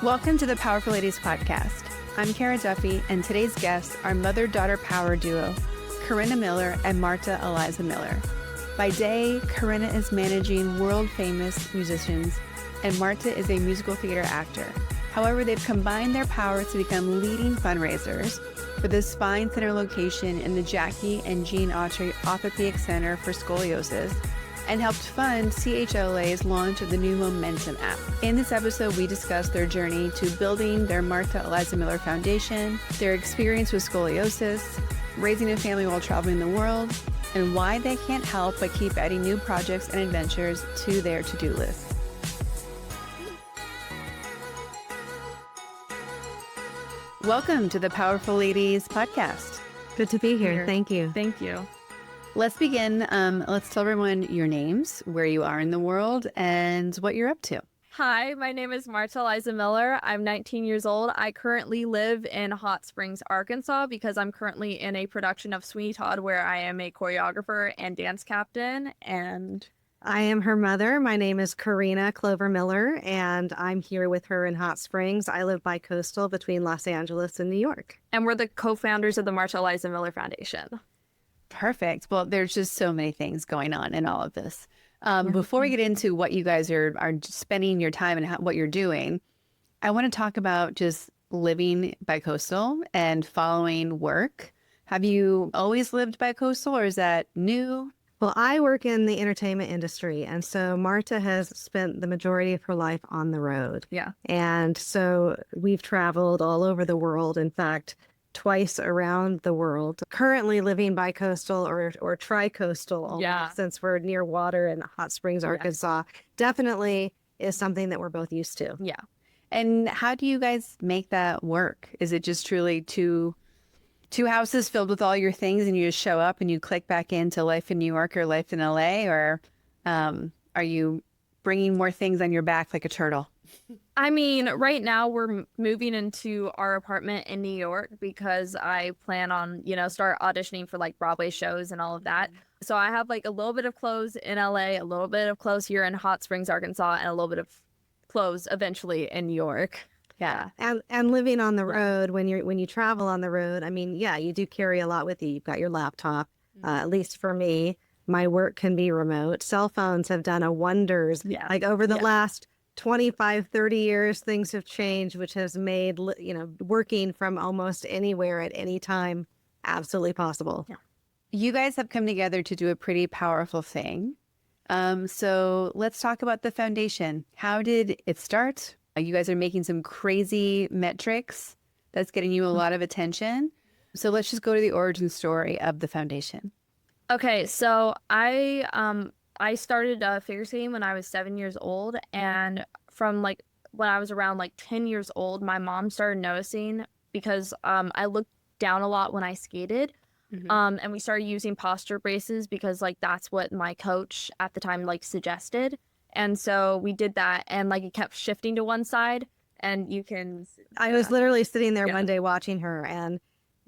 Welcome to the Powerful Ladies podcast. I'm Kara Duffy, and today's guests are mother-daughter power duo, Corrina Miller and Marta Eliza Miller. By day, Corrina is managing world-famous musicians, and Marta is a musical theater actor. However, they've combined their powers to become leading fundraisers for the Spine Center location in the Jackie and Jean Autry Orthopedic Center for Scoliosis, and helped fund CHLA's launch of the new Momentum app. In this episode, we discuss their journey to building their Marta Eliza Miller Foundation, their experience with scoliosis, raising a family while traveling the world, and why they can't help but keep adding new projects and adventures to their to-do list. Welcome to the Powerful Ladies podcast. Good to be here. Thank you. Thank you. Let's begin. Let's tell everyone your names, where you are in the world, and what you're up to. Hi, my name is Marta Eliza Miller. I'm 19 years old. I currently live in Hot Springs, Arkansas, because I'm currently in a production of Sweeney Todd where I am a choreographer and dance captain. And I am her mother. My name is Corrina Clover Miller, and I'm here with her in Hot Springs. I live Bicoastal between Los Angeles and New York. And we're the co-founders of the Marta Eliza Miller Foundation. Perfect. Well, there's just so many things going on in all of this. Before we get into what you guys are spending your time and what you're doing, I want to talk about just living bicoastal and following work. Have you always lived bicoastal, or is that new? Well, I work in the entertainment industry, and so Marta has spent the majority of her life on the road. Yeah. And so we've traveled all over the world. In fact, twice around the world. Currently living bicoastal or tri-coastal almost, since we're near water in Hot Springs, Arkansas. Definitely is something that we're both used to. Yeah. And how do you guys make that work? Is it just truly two houses filled with all your things and you just show up and you click back into life in New York or life in LA? Or are you bringing more things on your back like a turtle? I mean, right now we're moving into our apartment in New York because I plan on, start auditioning for like Broadway shows and all of that. So I have like a little bit of clothes in LA, a little bit of clothes here in Hot Springs, Arkansas, and a little bit of clothes eventually in New York. Yeah. And living on the road, when you travel on the road, I mean, yeah, you do carry a lot with you. You've got your laptop, at least for me. My work can be remote. Cell phones have done a wonders. Yeah. Like over the last 25, 30 years, things have changed, which has made, working from almost anywhere at any time absolutely possible. Yeah. You guys have come together to do a pretty powerful thing. So let's talk about the foundation. How did it start? You guys are making some crazy metrics that's getting you a lot of attention. So let's just go to the origin story of the foundation. Okay, so I started figure skating when I was 7 years old, and from like when I was around like 10 years old, my mom started noticing because I looked down a lot when I skated, and we started using posture braces because like that's what my coach at the time like suggested, and so we did that, and like it kept shifting to one side, and you can. I was literally sitting there one day watching her, and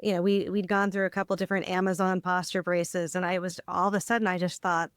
we'd gone through a couple different Amazon posture braces, and all of a sudden I just thought,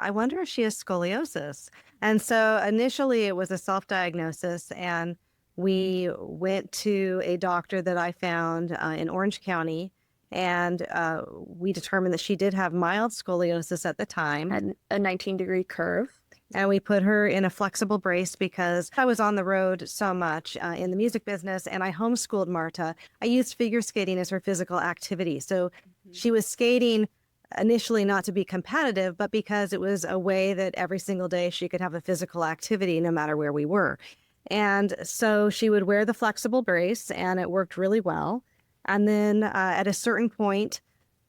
I wonder if she has scoliosis. And so initially it was a self-diagnosis, and we went to a doctor that I found in Orange County, and we determined that she did have mild scoliosis at the time. And a 19-degree curve. And we put her in a flexible brace because I was on the road so much in the music business, and I homeschooled Marta. I used figure skating as her physical activity. So she was skating initially not to be competitive, but because it was a way that every single day she could have a physical activity no matter where we were. And so she would wear the flexible brace, and it worked really well. And then at a certain point,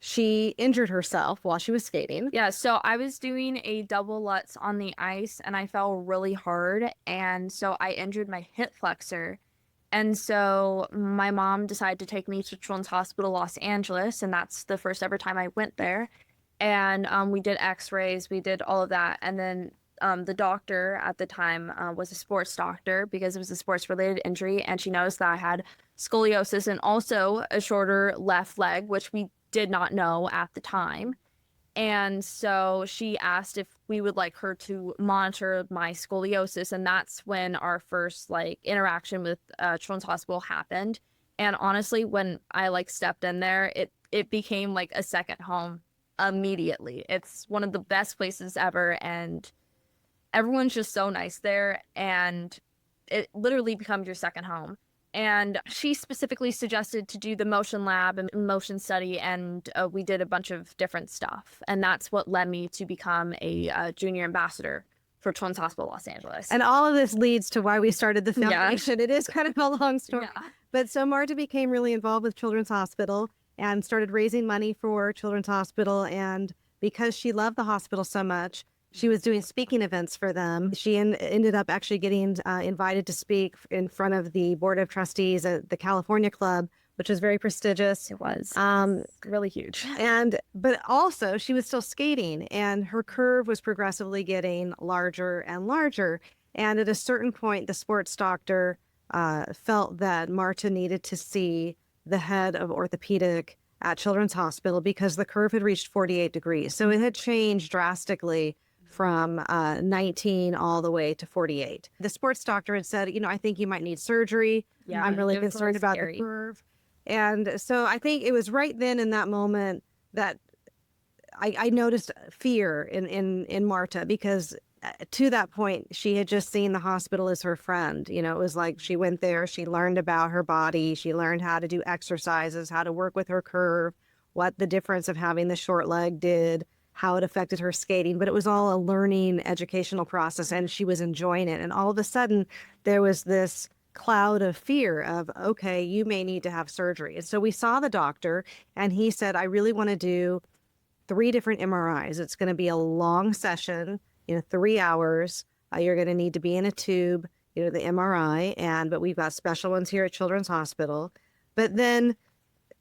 she injured herself while she was skating. Yeah, so I was doing a double Lutz on the ice, and I fell really hard, and so I injured my hip flexor. And so my mom decided to take me to Children's Hospital Los Angeles, and that's the first ever time I went there. And we did x-rays, we did all of that. And then the doctor at the time was a sports doctor because it was a sports-related injury, and she noticed that I had scoliosis and also a shorter left leg, which we did not know at the time. And so she asked if we would like her to monitor my scoliosis. And that's when our first like interaction with Children's Hospital happened. And honestly, when I like stepped in there, it became like a second home immediately. It's one of the best places ever. And everyone's just so nice there. And it literally becomes your second home. And she specifically suggested to do the motion lab and motion study, and we did a bunch of different stuff. And that's what led me to become a junior ambassador for Children's Hospital Los Angeles. And all of this leads to why we started the Yeah. foundation. It is kind of a long story. Yeah. But so Marta became really involved with Children's Hospital and started raising money for Children's Hospital. And because she loved the hospital so much, she was doing speaking events for them. She ended up actually getting invited to speak in front of the Board of Trustees at the California Club, which was very prestigious. It was really huge. But also she was still skating, and her curve was progressively getting larger and larger. And at a certain point, the sports doctor felt that Marta needed to see the head of orthopedic at Children's Hospital because the curve had reached 48 degrees. So it had changed drastically from 19 all the way to 48. The sports doctor had said, I think you might need surgery. Yeah, I'm really it was concerned about scary. the curve. And so I think it was right then in that moment that I noticed fear in Marta, because to that point, she had just seen the hospital as her friend. It was like she went there, she learned about her body, she learned how to do exercises, how to work with her curve, what the difference of having the short leg did, how it affected her skating. But it was all a learning educational process, and she was enjoying it. And all of a sudden, there was this cloud of fear of, okay, you may need to have surgery. And so we saw the doctor, and he said, I really want to do 3 different MRIs. It's going to be a long session, 3 hours. You're going to need to be in a tube, the MRI, but we've got special ones here at Children's Hospital. But then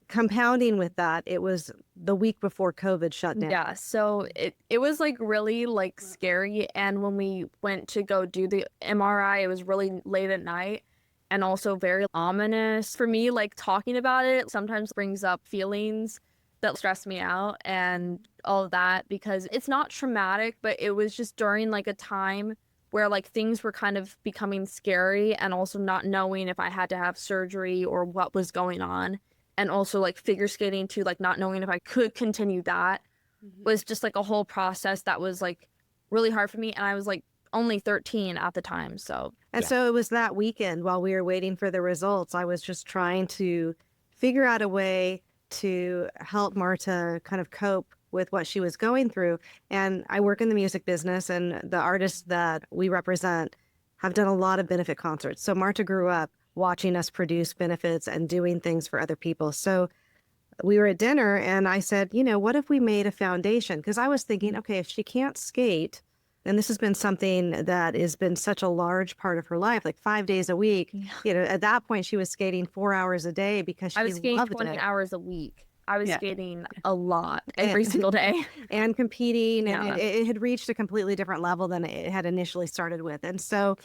compounding with that, it was the week before COVID shut down. Yeah, so it was like really like scary. And when we went to go do the MRI, it was really late at night and also very ominous. For me, like talking about it sometimes brings up feelings that stress me out and all of that, because it's not traumatic, but it was just during like a time where like things were kind of becoming scary, and also not knowing if I had to have surgery or what was going on. And also like figure skating too, like not knowing if I could continue that was just like a whole process that was like really hard for me. And I was like only 13 at the time. So So it was that weekend while we were waiting for the results, I was just trying to figure out a way to help Marta kind of cope with what she was going through. And I work in the music business, and the artists that we represent have done a lot of benefit concerts. So Marta grew up watching us produce benefits and doing things for other people. So we were at dinner, and I said, what if we made a foundation? Because I was thinking, okay, if she can't skate, and this has been something that has been such a large part of her life, like 5 days a week. At that point, she was skating 4 hours a day because she I was skating loved 20 it. hours a week. I was skating a lot every single day. And competing. Yeah. And it had reached a completely different level than it had initially started with. And so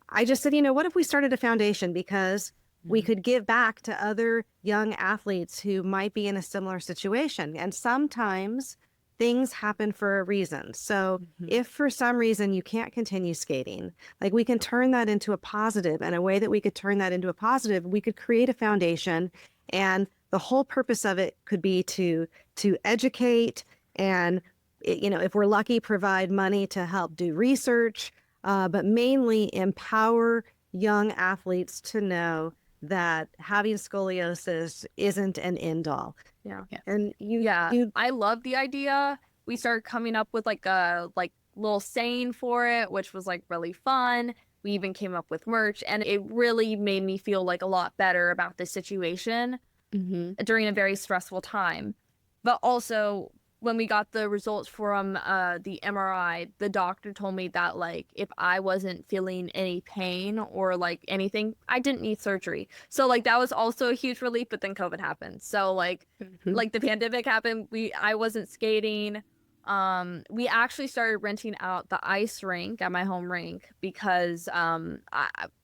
I just said, what if we started a foundation? Because we could give back to other young athletes who might be in a similar situation. And sometimes things happen for a reason. So if for some reason you can't continue skating, like we can turn that into a positive. And a way that we could turn that into a positive, we could create a foundation. And the whole purpose of it could be to educate and, if we're lucky, provide money to help do research, but mainly empower young athletes to know that having scoliosis isn't an end all. Yeah. And I love the idea. We started coming up with like a little saying for it, which was like really fun. We even came up with merch, and it really made me feel like a lot better about the situation during a very stressful time. But also, when we got the results from the MRI, the doctor told me that like if I wasn't feeling any pain or like anything, I didn't need surgery. So like that was also a huge relief. But then COVID happened. So like the pandemic happened. I wasn't skating. We actually started renting out the ice rink at my home rink because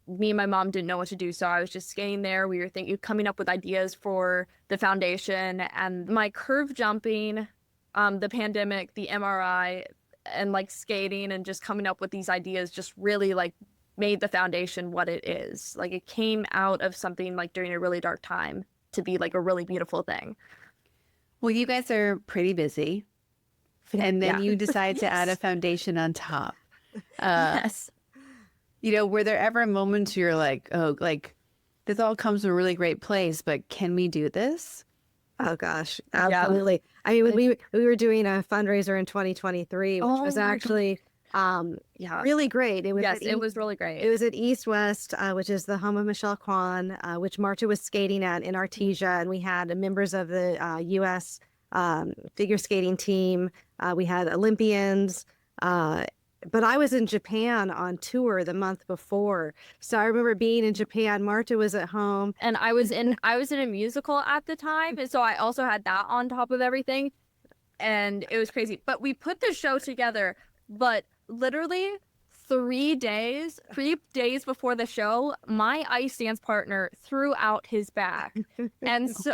me and my mom didn't know what to do. So I was just skating there. We were coming up with ideas for the foundation, and my curve jumping. the pandemic, the MRI, and like skating and just coming up with these ideas just really like made the foundation what it is. Like it came out of something like during a really dark time to be like a really beautiful thing. Well, you guys are pretty busy. And then you decide to add a foundation on top. Yes. You know, were there ever moments you're like, oh, like this all comes from a really great place, but can we do this? Oh gosh, absolutely. I mean, when we were doing a fundraiser in 2023, which was actually really great. It was it was really great. It was at East West, which is the home of Michelle Kwan, which Marta was skating at in Artesia, and we had members of the U.S. Figure skating team. We had Olympians. But I was in Japan on tour the month before. So I remember being in Japan. Marta was at home. And I was in a musical at the time. And so I also had that on top of everything. And it was crazy. But we put the show together. But literally 3 days before the show, my ice dance partner threw out his back. And so,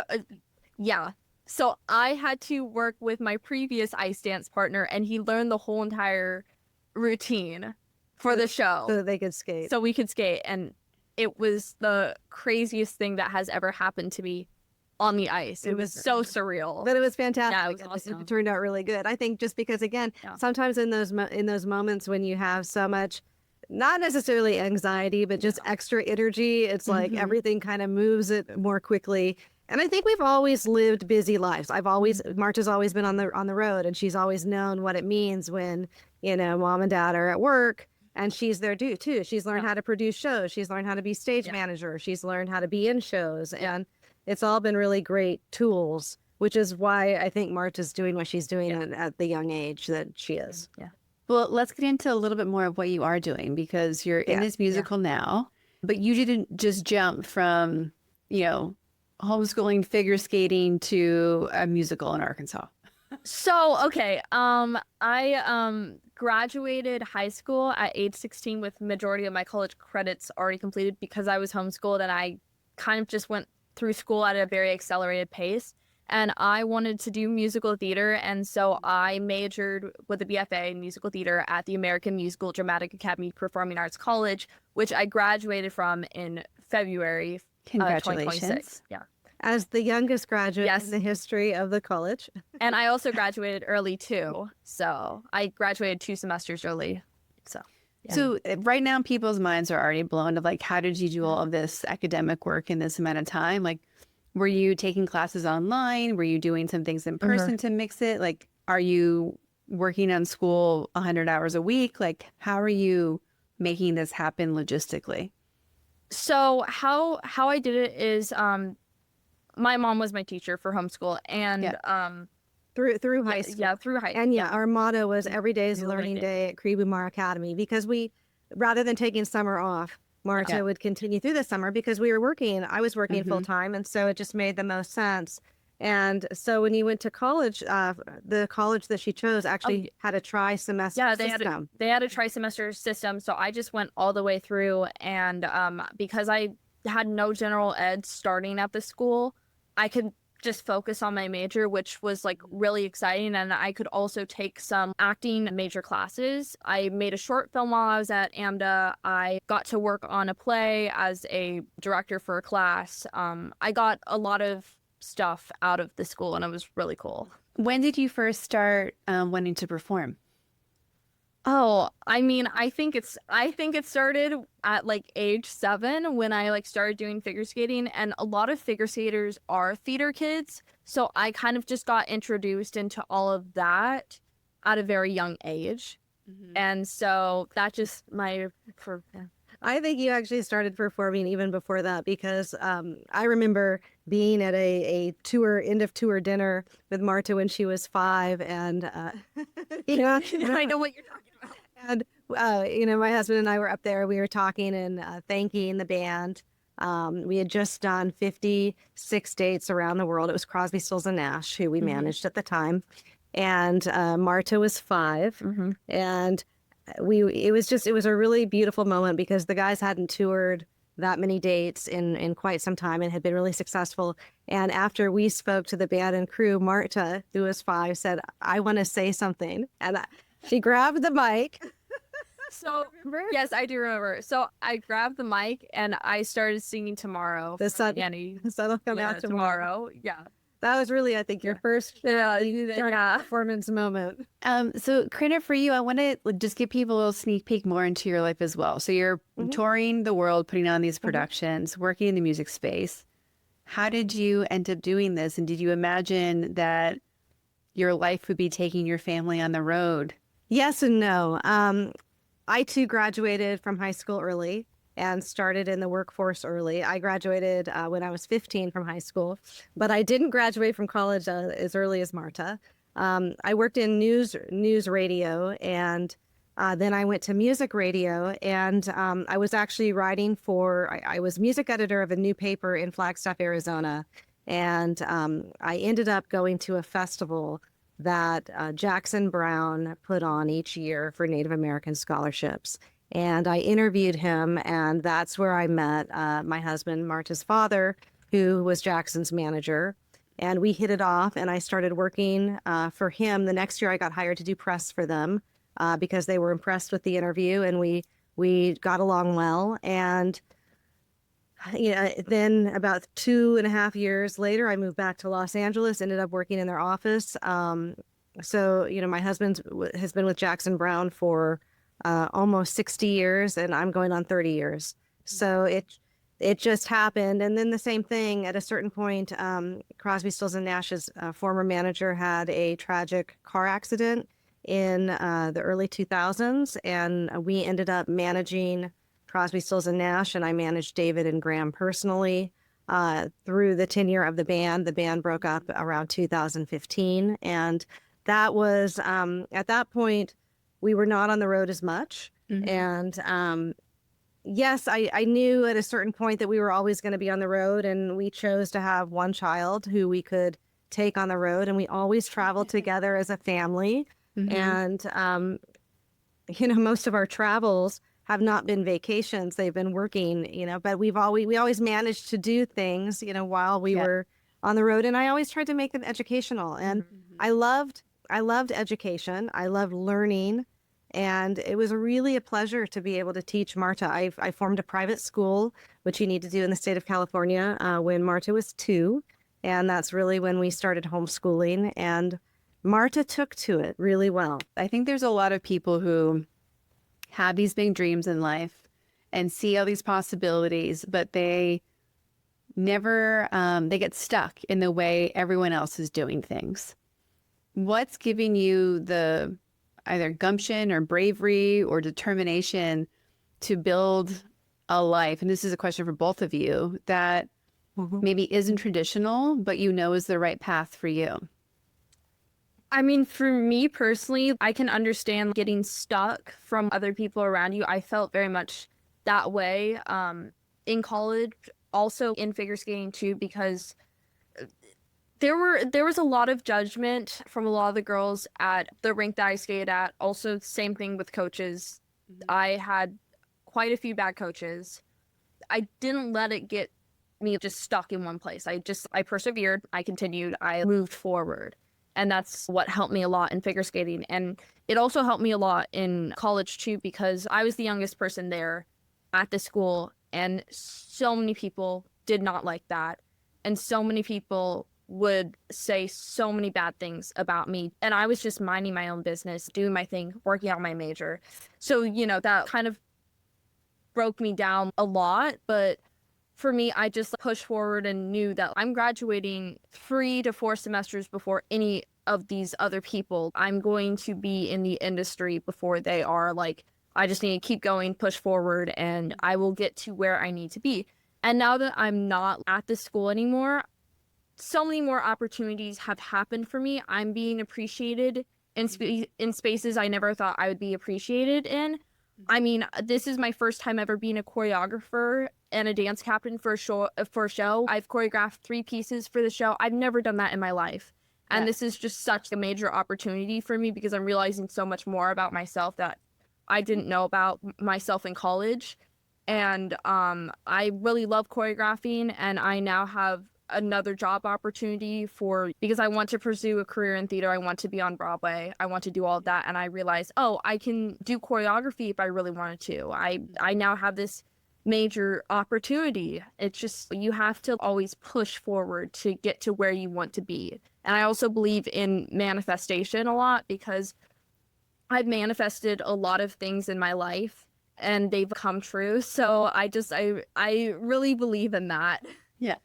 So I had to work with my previous ice dance partner. And he learned the whole entire routine for the show so that they could skate, so we could skate, and it was the craziest thing that has ever happened to me on the ice. It was so surreal, but it was fantastic. Yeah, it was awesome. It turned out really good. I think just because again, sometimes in those moments when you have so much, not necessarily anxiety, but just extra energy, it's like everything kind of moves it more quickly. And I think we've always lived busy lives. Marta's always been on the road, and she's always known what it means when, you know, mom and dad are at work, and she's there too. She's learned how to produce shows. She's learned how to be stage manager. She's learned how to be in shows, and it's all been really great tools, which is why I think Marta's doing what she's doing at the young age that she is. Yeah. Well, let's get into a little bit more of what you are doing, because you're in this musical now, but you didn't just jump from, you know, homeschooling, figure skating to a musical in Arkansas. So, okay, I graduated high school at age 16 with majority of my college credits already completed because I was homeschooled, and I kind of just went through school at a very accelerated pace. And I wanted to do musical theater, and so I majored with a BFA in musical theater at the American Musical Dramatic Academy Performing Arts College, which I graduated from in February. Congratulations. 2026. Yeah. As the youngest graduate in the history of the college. And I also graduated early too. So I graduated 2 semesters early. So right now people's minds are already blown of like, how did you do all of this academic work in this amount of time? Like, were you taking classes online? Were you doing some things in person to mix it? Like, are you working on school 100 hours a week? Like, how are you making this happen logistically? So how I did it is my mom was my teacher for homeschool, and through high school. Yeah, through high school. And our motto was every day is learning day at Kribumar Academy, because rather than taking summer off, Marta would continue through the summer because I was working full time. And so it just made the most sense. And so when you went to college, the college that she chose actually had a tri-semester system. They had a tri-semester system. So I just went all the way through. And because I had no general ed starting at the school, I could just focus on my major, which was like really exciting. And I could also take some acting major classes. I made a short film while I was at AMDA. I got to work on a play as a director for a class. I got a lot of stuff out of the school, and it was really cool. When did you first start wanting to perform? Oh, I mean, I think it started at like age 7 when I like started doing figure skating, and a lot of figure skaters are theater kids. So I kind of just got introduced into all of that at a very young age. And so that just I think you actually started performing even before that, because I remember being at a end of tour dinner with Marta when she was 5, and I know what you're talking about. And my husband and I were up there. We were talking and thanking the band. We had just done 56 dates around the world. It was Crosby, Stills and Nash who we managed at the time, and Marta was 5, and it was a really beautiful moment because the guys hadn't toured that many dates in quite some time and had been really successful. And after we spoke to the band and crew, Marta, who was 5, said, "I want to say something." And she grabbed the mic. So, yes, I do remember. So I grabbed the mic and I started singing Tomorrow. The sun, Yanni. the sun will come out tomorrow. Yeah. That was really, I think, your first performance moment. So, Corinna, for you, I want to just give people a little sneak peek more into your life as well. So you're touring the world, putting on these productions, working in the music space. How did you end up doing this? And did you imagine that your life would be taking your family on the road? Yes and no. I too graduated from high school early and started in the workforce early. I graduated when I was 15 from high school, but I didn't graduate from college as early as Marta. I worked in news radio, and then I went to music radio, and I was actually writing I was music editor of a new paper in Flagstaff, Arizona, and I ended up going to a festival that Jackson Brown put on each year for Native American scholarships. And I interviewed him, and that's where I met my husband, Marta's father, who was Jackson's manager. And we hit it off, and I started working for him. The next year I got hired to do press for them because they were impressed with the interview, and we got along well. And then about 2.5 years later, I moved back to Los Angeles, ended up working in their office. So, my husband has been with Jackson Brown for almost 60 years, and I'm going on 30 years. So it just happened. And then the same thing at a certain point, Crosby, Stills and Nash's former manager had a tragic car accident in the early 2000s, and we ended up managing Crosby, Stills and Nash, and I managed David and Graham personally through the tenure of the band. The band broke up around 2015, and that was at that point we were not on the road as much. And yes, I knew at a certain point that we were always going to be on the road, and we chose to have one child who we could take on the road, and we always traveled together as a family. And most of our travels have not been vacations. They've been working, but we always managed to do things, while we were on the road. And I always tried to make them educational. And I loved education. I loved learning. And it was really a pleasure to be able to teach Marta. I formed a private school, which you need to do in the state of California, when Marta was 2. And that's really when we started homeschooling. And Marta took to it really well. I think there's a lot of people who have these big dreams in life and see all these possibilities, but they never, they get stuck in the way everyone else is doing things. What's giving you the either gumption or bravery or determination to build a life? And this is a question for both of you that maybe isn't traditional, but is the right path for you. I mean, for me personally, I can understand getting stuck from other people around you. I felt very much that way in college, also in figure skating too, because there was a lot of judgment from a lot of the girls at the rink that I skated at. Also, same thing with coaches. I had quite a few bad coaches. I didn't let it get me just stuck in one place. I persevered, I continued, I moved forward. And that's what helped me a lot in figure skating. And it also helped me a lot in college too, because I was the youngest person there at the school. And so many people did not like that. And so many people would say so many bad things about me. And I was just minding my own business, doing my thing, working on my major. So, that kind of broke me down a lot. But for me, I just pushed forward and knew that I'm graduating 3 to 4 semesters before any of these other people. I'm going to be in the industry before they are. I just need to keep going, push forward, and I will get to where I need to be. And now that I'm not at the school anymore, so many more opportunities have happened for me. I'm being appreciated in spaces I never thought I would be appreciated in. I mean, this is my first time ever being a choreographer and a dance captain for a show. I've choreographed 3 pieces for the show. I've never done that in my life. And this is just such a major opportunity for me because I'm realizing so much more about myself that I didn't know about myself in college. And I really love choreographing, and I now have another job opportunity because I want to pursue a career in theater. I want to be on Broadway. I want to do all of that. And I realized, oh, I can do choreography if I really wanted to. I now have this major opportunity. It's just, you have to always push forward to get to where you want to be. And I also believe in manifestation a lot, because I've manifested a lot of things in my life and they've come true. So I really believe in that. Yeah.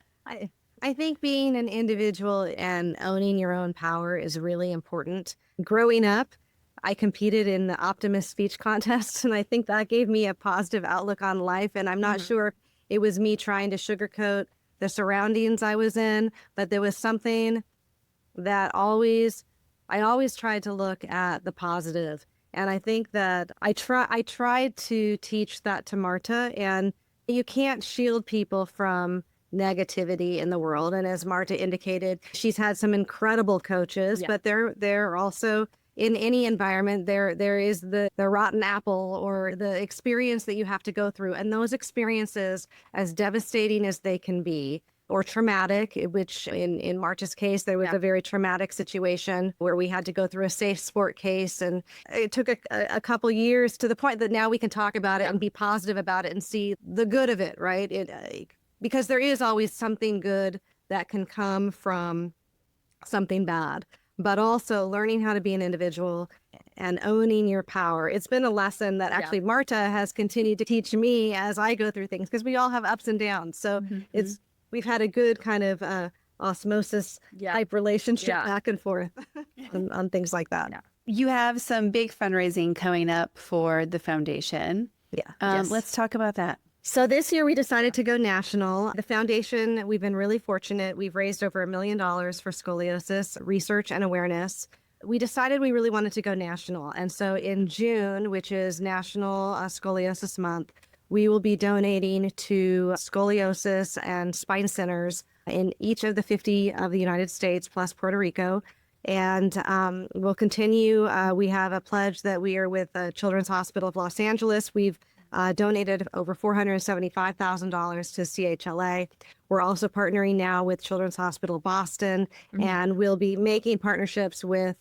I think being an individual and owning your own power is really important. Growing up, I competed in the Optimist speech contest, and I think that gave me a positive outlook on life. And I'm not sure it was me trying to sugarcoat the surroundings I was in, but there was something that I always tried to look at the positive. And I think that I tried to teach that to Marta, and you can't shield people from negativity in the world. And as Marta indicated, she's had some incredible coaches, but they're also, in any environment, there is the rotten apple or the experience that you have to go through. And those experiences, as devastating as they can be, or traumatic, which in Marta's case, there was a very traumatic situation where we had to go through a safe sport case. And it took a couple years, to the point that now we can talk about it and be positive about it and see the good of it, right? Because there is always something good that can come from something bad, but also learning how to be an individual and owning your power. It's been a lesson that actually Marta has continued to teach me as I go through things, because we all have ups and downs. So we've had a good kind of osmosis type relationship back and forth on things like that. Yeah. You have some big fundraising coming up for the foundation. Yeah. Let's talk about that. So this year we decided to go national. The foundation, we've been really fortunate. We've raised over $1 million for scoliosis research and awareness. We decided we really wanted to go national. And so in June, which is National Scoliosis Month, we will be donating to scoliosis and spine centers in each of the 50 of the United States plus Puerto Rico. And we'll continue. We have a pledge that we are with Children's Hospital of Los Angeles. We've donated over $475,000 to CHLA. We're also partnering now with Children's Hospital Boston, and we'll be making partnerships with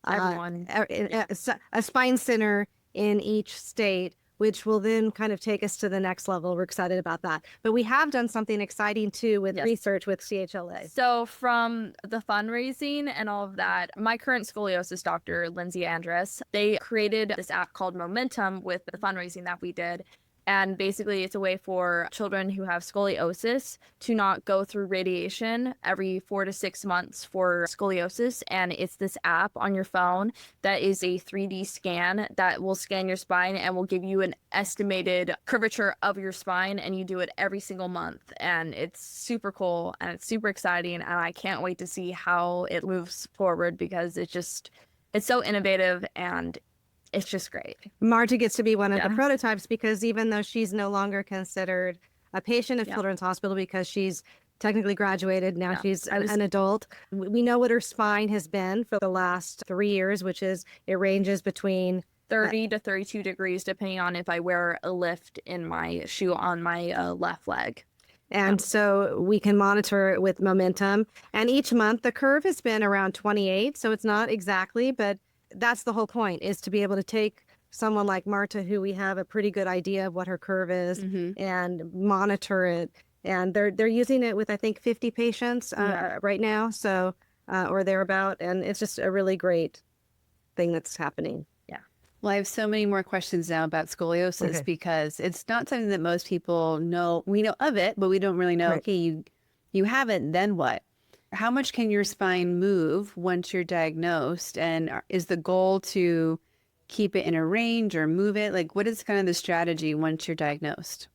Everyone. A spine center in each state, which will then kind of take us to the next level. We're excited about that. But we have done something exciting too with research with CHLA. So from the fundraising and all of that, my current scoliosis doctor, Lindsay Andress, they created this app called Momentum with the fundraising that we did. And basically, it's a way for children who have scoliosis to not go through radiation every 4 to 6 months for scoliosis. And it's this app on your phone that is a 3D scan that will scan your spine and will give you an estimated curvature of your spine. And you do it every single month. And it's super cool and it's super exciting. And I can't wait to see how it moves forward, because it's so innovative and it's just great. Marta gets to be one of the prototypes, because even though she's no longer considered a patient of Children's Hospital because she's technically graduated, now she's an adult, we know what her spine has been for the last 3 years, which is it ranges between 30 to 32 degrees, depending on if I wear a lift in my shoe on my left leg. And so we can monitor it with Momentum. And each month the curve has been around 28. So it's not exactly, but that's the whole point, is to be able to take someone like Marta, who we have a pretty good idea of what her curve is, and monitor it. And they're using it with, I think, 50 patients right now, so or thereabout. And it's just a really great thing that's happening. Yeah. Well, I have so many more questions now about scoliosis, because it's not something that most people know. We know of it, but we don't really know, okay, you have it, then what? How much can your spine move once you're diagnosed? And is the goal to keep it in a range or move it? Like, what is kind of the strategy once you're diagnosed?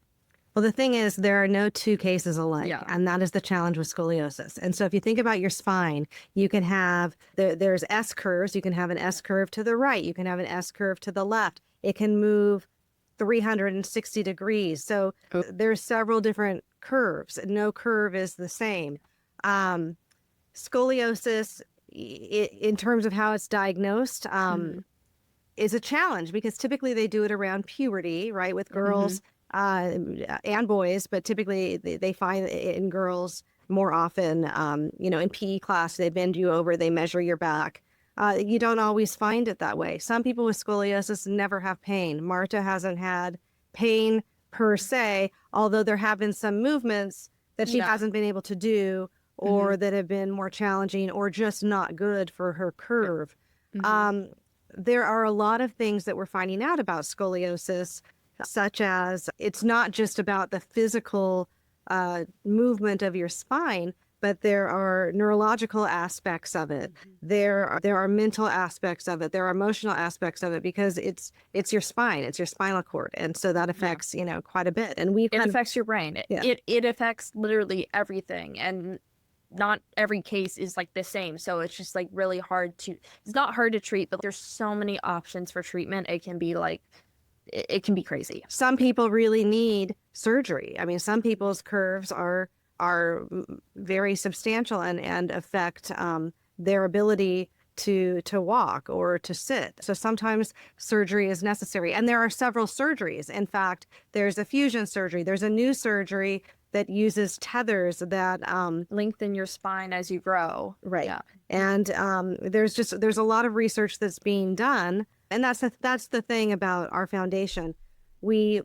Well, the thing is, there are no two cases alike, and that is the challenge with scoliosis. And so if you think about your spine, you can have, there's S curves. You can have an S curve to the right. You can have an S curve to the left. It can move 360 degrees. So there's several different curves. No curve is the same. Scoliosis, in terms of how it's diagnosed, is a challenge, because typically they do it around puberty, right? With girls, and boys, but typically they find it in girls more often. In PE class, they bend you over, they measure your back. You don't always find it that way. Some people with scoliosis never have pain. Marta hasn't had pain per se, although there have been some movements that she hasn't been able to do, or that have been more challenging or just not good for her curve. There are a lot of things that we're finding out about scoliosis, such as it's not just about the physical movement of your spine, but there are neurological aspects of it. There are mental aspects of it. There are emotional aspects of it, because it's your spine, it's your spinal cord, and so that affects quite a bit. And it affects your brain. It affects literally everything, and not every case is like the same. So it's just like really hard to. It's not hard to treat, but there's so many options for treatment. It can be like. It can be crazy. Some people really need surgery. I mean, some people's curves are very substantial and affect their ability to walk or to sit. So sometimes surgery is necessary. And there are several surgeries. In fact, there's a fusion surgery. There's a new surgery that uses tethers that lengthen your spine as you grow. Right. Yeah. And there's a lot of research that's being done. And that's the thing about our foundation. We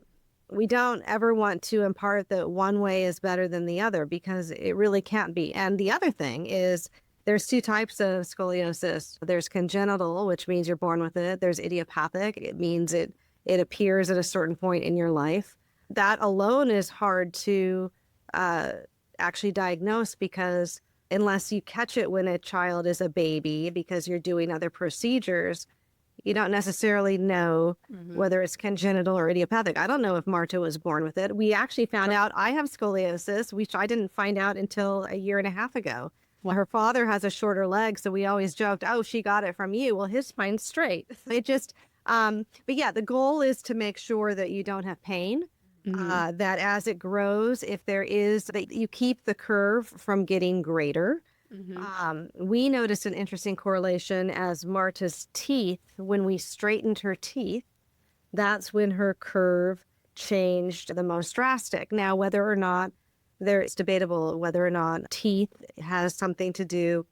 don't ever want to impart that one way is better than the other, because it really can't be. And the other thing is there's two types of scoliosis. There's congenital, which means you're born with it. There's idiopathic. It means it appears at a certain point in your life. That alone is hard to actually diagnose, because unless you catch it when a child is a baby, because you're doing other procedures, you don't necessarily know whether it's congenital or idiopathic. I don't know if Marta was born with it. We actually found out I have scoliosis, which I didn't find out until a year and a half ago. Well, her father has a shorter leg, so we always joked, oh, she got it from you. Well, his spine's straight. It just, but yeah, the goal is to make sure that you don't have pain, that as it grows, if there is, that you keep the curve from getting greater. We noticed an interesting correlation as Marta's teeth, when we straightened her teeth, that's when her curve changed the most drastic. Now, whether or not it's debatable whether or not teeth has something to do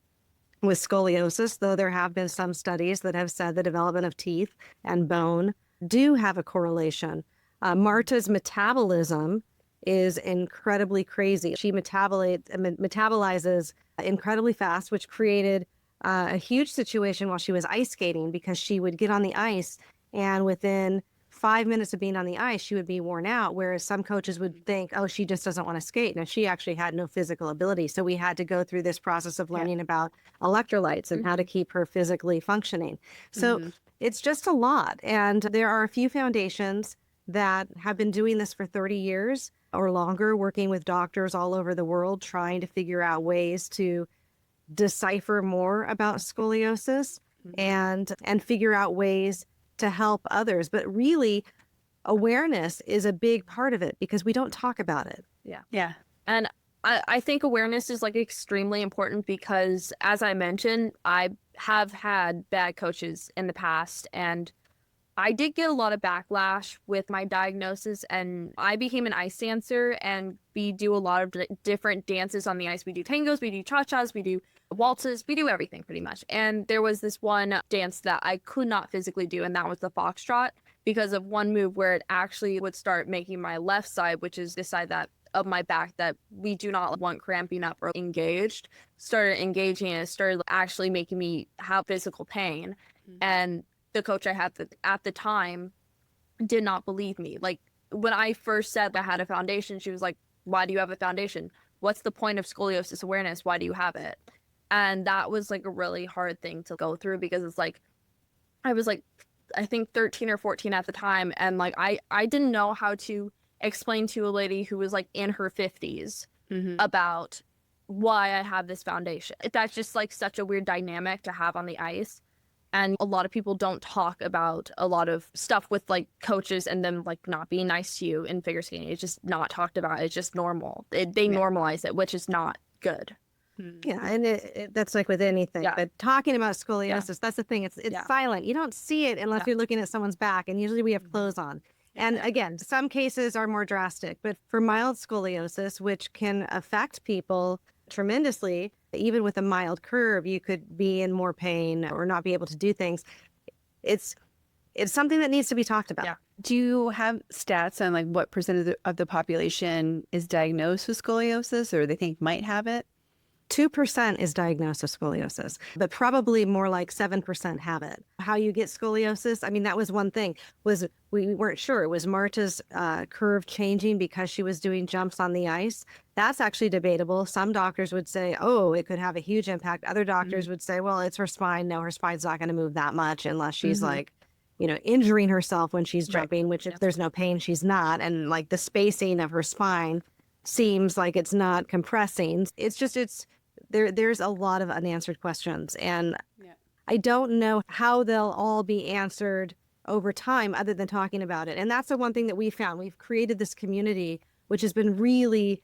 with scoliosis, though there have been some studies that have said the development of teeth and bone do have a correlation. Marta's metabolism is incredibly crazy. She metabolizes incredibly fast, which created a huge situation while she was ice skating, because she would get on the ice and within 5 minutes of being on the ice, she would be worn out, whereas some coaches would think, oh, she just doesn't want to skate. Now, she actually had no physical ability. So we had to go through this process of learning about electrolytes and how to keep her physically functioning. So it's just a lot. And there are a few foundations that have been doing this for 30 years or longer, working with doctors all over the world, trying to figure out ways to decipher more about scoliosis and figure out ways to help others. But really, awareness is a big part of it, because we don't talk about it. Yeah. And I think awareness is like extremely important, because as I mentioned, I have had bad coaches in the past, and I did get a lot of backlash with my diagnosis, and I became an ice dancer, and we do a lot of different dances on the ice. We do tangos, we do cha-chas, we do waltzes, we do everything pretty much. And there was this one dance that I could not physically do, and that was the foxtrot, because of one move where it actually would start making my left side, which is the side that of my back that we do not want cramping up or engaged, started engaging, and it started actually making me have physical pain. And the coach I had at the time did not believe me. Like, when I first said I had a foundation, she was like, why do you have a foundation? What's the point of scoliosis awareness? Why do you have it? And that was like a really hard thing to go through, because it's like, I was like, I think 13 or 14 at the time. And like, I didn't know how to explain to a lady who was like in her 50s about why I have this foundation. That's just like such a weird dynamic to have on the ice. And a lot of people don't talk about a lot of stuff with like coaches and them like not being nice to you in figure skating. It's just not talked about. It's just normal. They normalize it, which is not good. Yeah, and that's like with anything. But talking about scoliosis, that's the thing. It's silent. You don't see it unless you're looking at someone's back, and usually we have clothes on. And again, some cases are more drastic, but for mild scoliosis, which can affect people tremendously, even with a mild curve, you could be in more pain or not be able to do things. It's something that needs to be talked about. Yeah. Do you have stats on like what percent of the population is diagnosed with scoliosis or they think might have it? 2% is diagnosed with scoliosis, but probably more like 7% have it. How you get scoliosis, I mean, that was one thing, was we weren't sure. Was Marta's curve changing because she was doing jumps on the ice? That's actually debatable. Some doctors would say, oh, it could have a huge impact. Other doctors would say, well, it's her spine. No, her spine's not going to move that much unless she's like, injuring herself when she's jumping, which if there's no pain, she's not. And like the spacing of her spine seems like it's not compressing. There's a lot of unanswered questions. And I don't know how they'll all be answered over time other than talking about it. And that's the one thing that we found. We've created this community, which has been really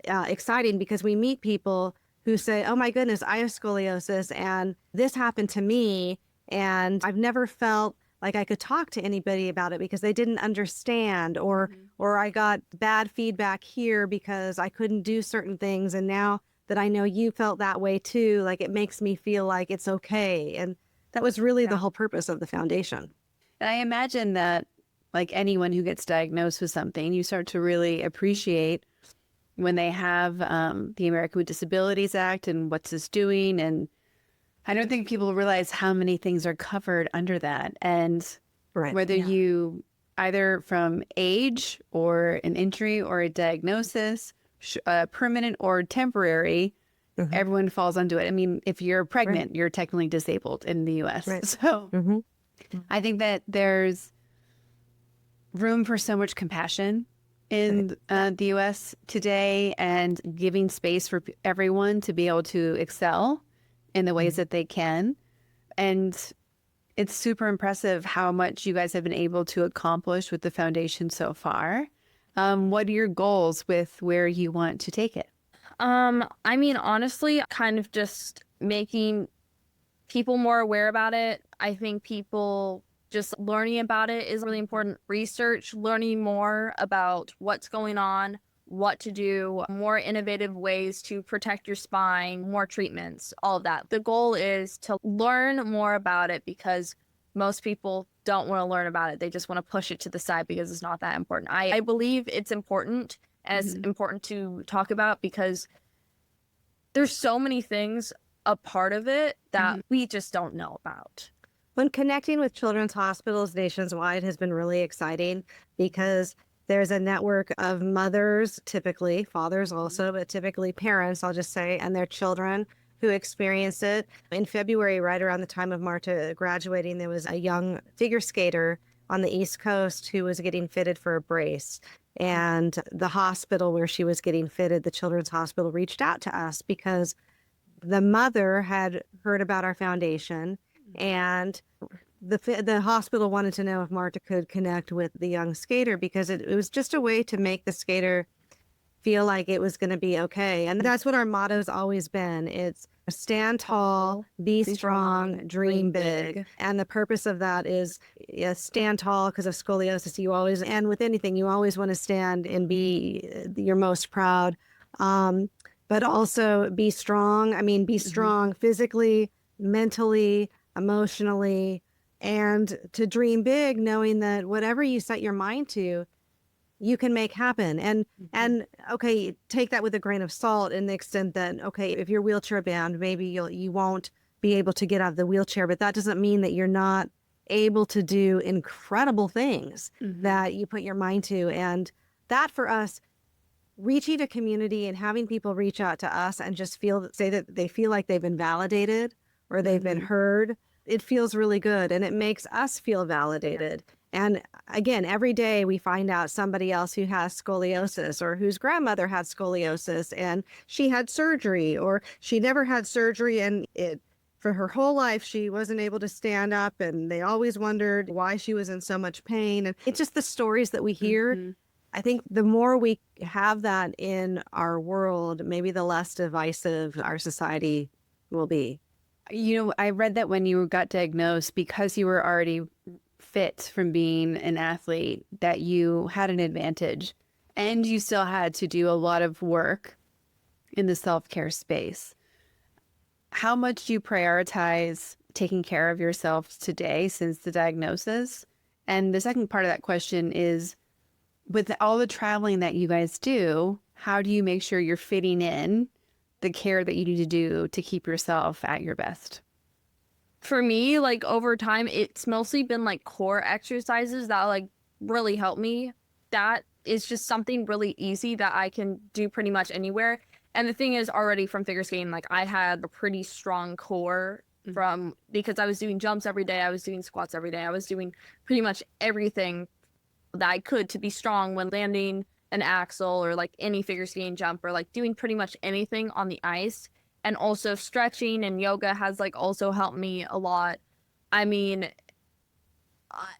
exciting because we meet people who say, oh my goodness, I have scoliosis and this happened to me. And I've never felt like I could talk to anybody about it because they didn't understand, or I got bad feedback here because I couldn't do certain things. And now that I know you felt that way too, like it makes me feel like it's okay. And that was really the whole purpose of the foundation. And I imagine that like anyone who gets diagnosed with something, you start to really appreciate when they have the American with Disabilities Act and what's this doing. And I don't think people realize how many things are covered under that. And whether you either from age or an injury or a diagnosis, permanent or temporary, everyone falls under it. I mean, if you're pregnant, you're technically disabled in the U.S. So I think that there's room for so much compassion in the U.S. today and giving space for everyone to be able to excel in the ways that they can. And it's super impressive how much you guys have been able to accomplish with the foundation so far. What are your goals with where you want to take it? I mean, honestly, kind of just making people more aware about it. I think people just learning about it is really important. Research, learning more about what's going on, what to do, more innovative ways to protect your spine, more treatments, all of that. The goal is to learn more about it because most people don't want to learn about it. They just want to push it to the side because it's not that important. I believe it's important, and it's important to talk about because there's so many things a part of it that we just don't know about. When connecting with children's hospitals nationwide has been really exciting because there's a network of mothers, typically fathers also, but typically parents, I'll just say, and their children who experience it. In February, right around the time of Marta graduating, there was a young figure skater on the East Coast who was getting fitted for a brace. And the hospital where she was getting fitted, the Children's Hospital, reached out to us because the mother had heard about our foundation, and the hospital wanted to know if Marta could connect with the young skater because it was just a way to make the skater feel like it was going to be okay. And that's what our motto's always been. It's stand tall, be strong, dream big. And the purpose of that is stand tall because of scoliosis. You always, and with anything, you always want to stand and be your most proud. But also be strong. I mean, be strong physically, mentally, emotionally, and to dream big, knowing that whatever you set your mind to, you can make happen. And okay, take that with a grain of salt in the extent that, okay, if you're wheelchair bound, maybe you won't be able to get out of the wheelchair, but that doesn't mean that you're not able to do incredible things that you put your mind to. And that for us, reaching a community and having people reach out to us and just say that they feel like they've been validated or they've been heard, it feels really good and it makes us feel validated. And again, every day we find out somebody else who has scoliosis or whose grandmother had scoliosis and she had surgery, or she never had surgery and for her whole life she wasn't able to stand up and they always wondered why she was in so much pain. And it's just the stories that we hear. I think the more we have that in our world, maybe the less divisive our society will be. You know, I read that when you got diagnosed, because you were already fit from being an athlete that you had an advantage and you still had to do a lot of work in the self-care space. How much do you prioritize taking care of yourself today since the diagnosis? And the second part of that question is, with all the traveling that you guys do, how do you make sure you're fitting in the care that you need to do to keep yourself at your best? For me, like over time, it's mostly been like core exercises that like really help me. That is just something really easy that I can do pretty much anywhere. And the thing is, already from figure skating, like I had a pretty strong core from because I was doing jumps every day, I was doing squats every day, I was doing pretty much everything that I could to be strong when landing an axle or like any figure skating jump or like doing pretty much anything on the ice. And also stretching and yoga has like also helped me a lot. I mean,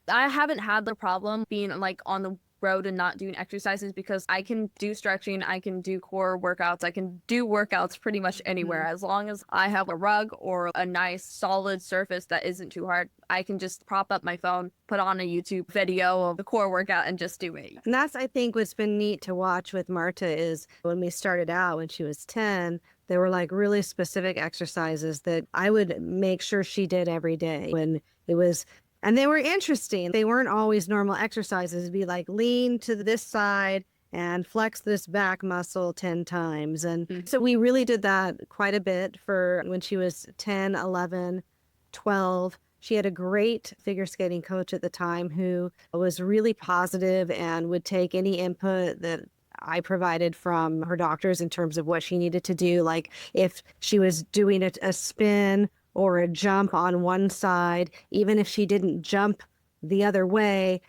I haven't had the problem being like on the road and not doing exercises because I can do stretching, I can do core workouts, I can do workouts pretty much anywhere. As long as I have a rug or a nice solid surface that isn't too hard, I can just prop up my phone, put on a YouTube video of the core workout and just do it. And that's, I think, what's been neat to watch with Marta is when we started out when she was 10, there were like really specific exercises that I would make sure she did every day when it was, and they were interesting. They weren't always normal exercises. It'd be like lean to this side and flex this back muscle 10 times. And so we really did that quite a bit for when she was 10, 11, 12. She had a great figure skating coach at the time who was really positive and would take any input that I provided from her doctors in terms of what she needed to do. Like if she was doing a spin or a jump on one side, even if she didn't jump the other way,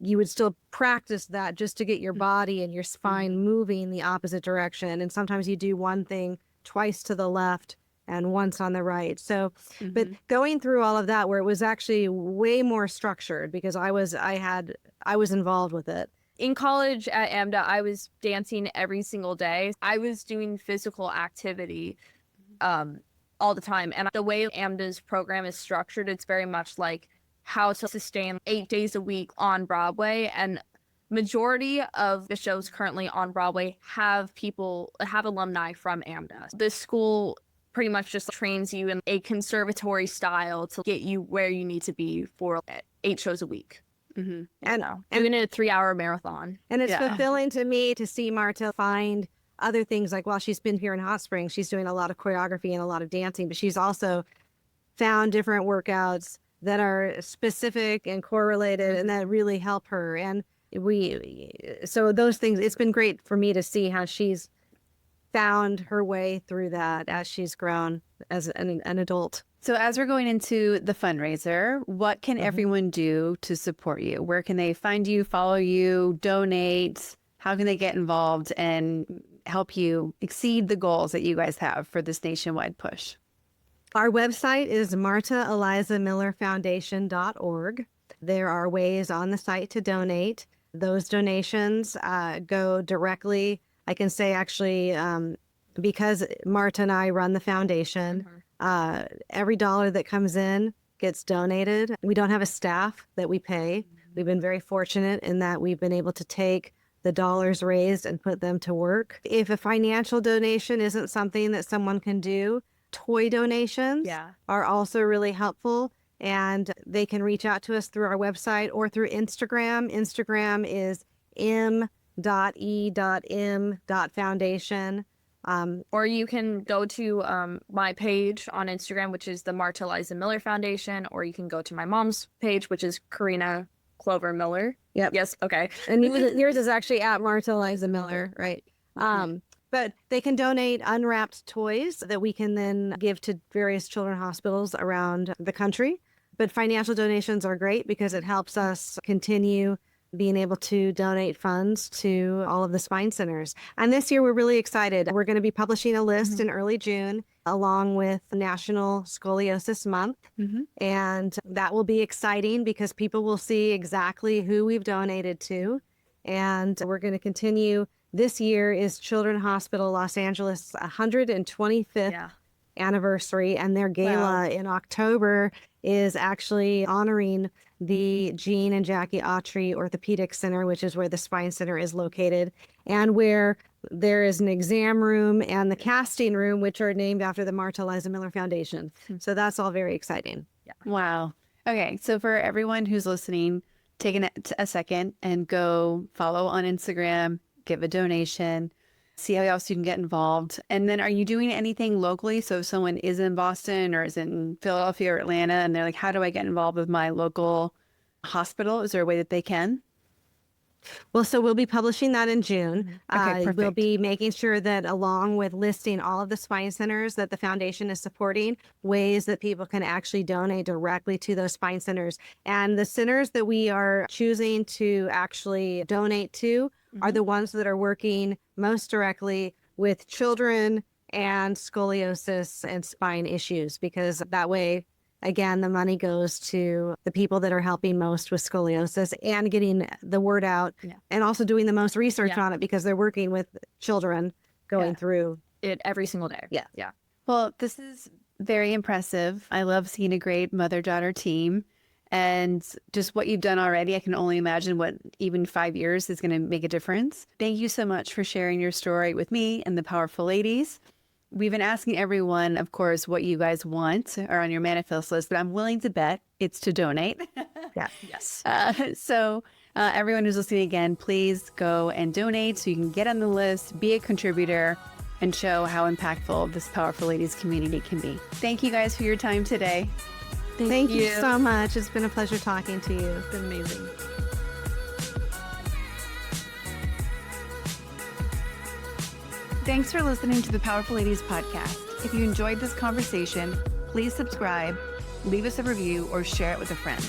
you would still practice that just to get your body and your spine moving the opposite direction. And sometimes you do one thing twice to the left and once on the right. So, but going through all of that where it was actually way more structured because I was involved with it. In college at AMDA, I was dancing every single day. I was doing physical activity all the time. And the way AMDA's program is structured, it's very much like how to sustain 8 days a week on Broadway. And majority of the shows currently on Broadway have alumni from AMDA. This school pretty much just trains you in a conservatory style to get you where you need to be for 8 shows a week. And doing a 3-hour marathon. And it's fulfilling to me to see Marta find other things like while she's been here in Hot Springs, she's doing a lot of choreography and a lot of dancing, but she's also found different workouts that are specific and correlated and that really help her. And so those things, it's been great for me to see how she's found her way through that as she's grown as an adult. So as we're going into the fundraiser, what can everyone do to support you? Where can they find you, follow you, donate? How can they get involved and help you exceed the goals that you guys have for this nationwide push? Our website is martaelizamillerfoundation.org. There are ways on the site to donate. Those donations go directly, I can say actually, because Marta and I run the foundation, every dollar that comes in gets donated. We don't have a staff that we pay. We've been very fortunate in that we've been able to take the dollars raised and put them to work. If a financial donation isn't something that someone can do, toy donations are also really helpful. And they can reach out to us through our website or through Instagram. Instagram is m.e.m.foundation. Or you can go to my page on Instagram, which is the Marta Eliza Miller Foundation, or you can go to my mom's page, which is Corrina Clover Miller. Yep. Yes. Okay. And yours is actually at Marta Eliza Miller, right? But they can donate unwrapped toys that we can then give to various children's hospitals around the country. But financial donations are great because it helps us continue being able to donate funds to all of the spine centers. And this year, we're really excited. We're going to be publishing a list in early June, along with National Scoliosis Month. And that will be exciting because people will see exactly who we've donated to. And we're going to continue. This year is Children's Hospital Los Angeles' 125th anniversary, and their gala in October is actually honoring the Jean and Jackie Autry Orthopedic Center, which is where the Spine Center is located, and where there is an exam room and the casting room, which are named after the Marta Eliza Miller Foundation. So that's all very exciting. Yeah. Wow. Okay. So for everyone who's listening, take a second and go follow on Instagram, give a donation, see how else you can get involved. And then are you doing anything locally? So if someone is in Boston or is in Philadelphia or Atlanta and they're like, how do I get involved with my local hospital? Is there a way that they can? Well, so we'll be publishing that in June. Okay, We'll perfect. be making sure that along with listing all of the spine centers that the foundation is supporting, ways that people can actually donate directly to those spine centers. And the centers that we are choosing to actually donate to are the ones that are working most directly with children and scoliosis and spine issues, because that way, again, the money goes to the people that are helping most with scoliosis and getting the word out, and also doing the most research on it because they're working with children going through it every single day. Yeah. Well, this is very impressive. I love seeing a great mother-daughter team. And just what you've done already, I can only imagine what even 5 years is going to make a difference. Thank you so much for sharing your story with me and the Powerful Ladies. We've been asking everyone, of course, what you guys want or on your manifest list, but I'm willing to bet it's to donate. Yes. So everyone who's listening again, please go and donate so you can get on the list, be a contributor, and show how impactful this Powerful Ladies community can be. Thank you guys for your time today. Thank you so much. It's been a pleasure talking to you. It's been amazing. Thanks for listening to the Powerful Ladies podcast. If you enjoyed this conversation, please subscribe, leave us a review, or share it with a friend.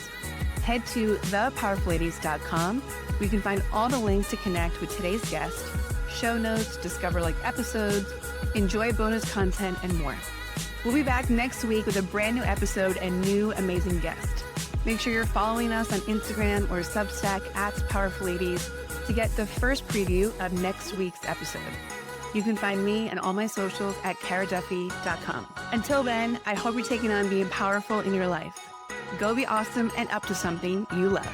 Head to thepowerfulladies.com where you can find all the links to connect with today's guest, show notes, discover episodes, enjoy bonus content, and more. We'll be back next week with a brand new episode and new amazing guest. Make sure you're following us on Instagram or Substack at Powerful Ladies to get the first preview of next week's episode. You can find me and all my socials at karaduffy.com. Until then, I hope you're taking on being powerful in your life. Go be awesome and up to something you love.